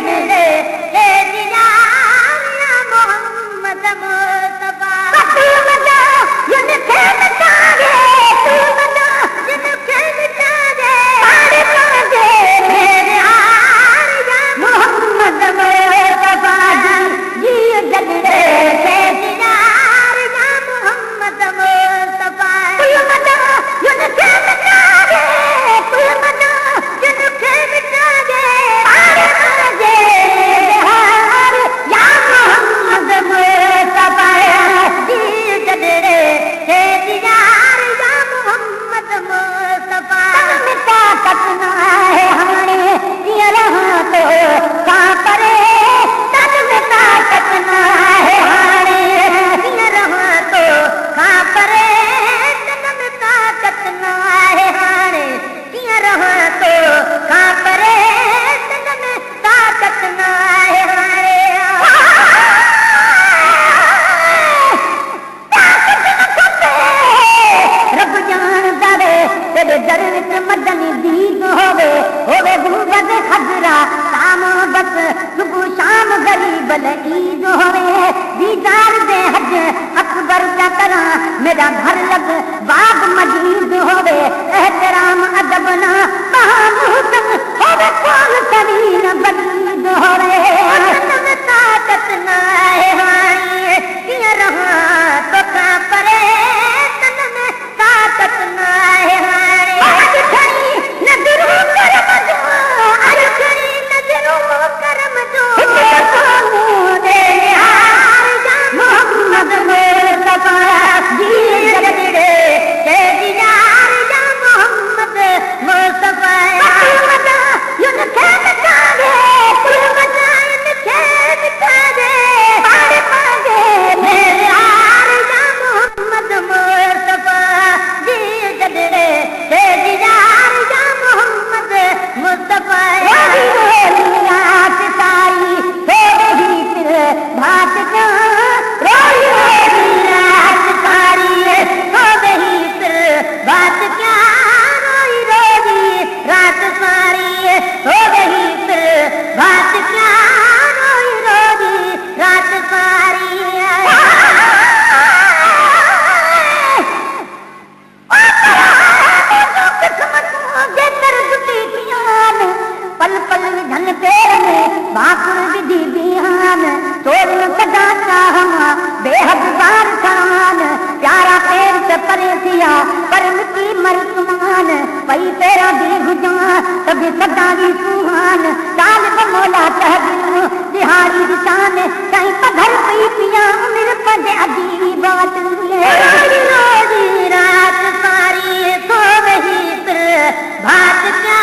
जगड़े के दीदार या मोहम्मद मुस्तफा तू मदा जिनके मिटागे तू मदा जिनके मिटागे पाड़े पागे मेरे हार या मोहम्मद मुस्तफा जी जगड़े के दीदार या मोहम्मद मुस्तफा तू मदा जिनके मिटागे तू मदा जिनके मिटागे पाड़े पागे हार या मोहम्मद मुस्तफा जी जगड़े के दीदार या मोहम्मद मुस्तफा मिटा कतना है हाणे किया रहा तो का करे तन मिटा कतना है हाणे किया रहा तो का करे तन मिटा कतना है हाणे किया रहा तो का करे तन मिटा कतना है हाणे रब जानदा वे तेरे दर विच मदनी दीद होवे गुंबद खजरा शाम बस सुबह शाम गरीब ईद होवे दीदार दे हज अकबर का तरह मेरा घर लग बाग मजीद होवे एहतराम अदब ना महामुहसन होवे कौन तरीन बलीद होवे तन ताकत ना है हाय किया रहा तो का परे तन में ताकत ना है हाय आज खड़ी नजरों करम जो आज खड़ी नजरों करम जो दे हार जा मोहम्मद मुस्तफा जी जगड़े के दीदार या मोहम्मद मुस्तफा मदा युनके मिटागे तू मदा युनके मिटागे पाड़े पागे मेरे हार या मोहम्मद मुस्तफा जी जगड़े के दीदार या मोहम्मद मुस्तफा रात सारी हो रही फिर भात क्या रोई रात सारी हो रही फिर बात क्या रोई रोई रात सारी हो रही फिर बात क्या रोई रोई रात सारी पल पल धन पेर में भाकुर विधि बिहान चोर कदा चाहम बेहद बार खान प्यारा पेर से परे सिया परम की मरसुमान वही तेरा दिल गुजा तभी सदाई सुहान चाल बमोला तहबीर बिहारी दिशान कहीं पधर पी पिया उम्र पद अजीब बात रोजी रात सारी सो रही फिर भात क्या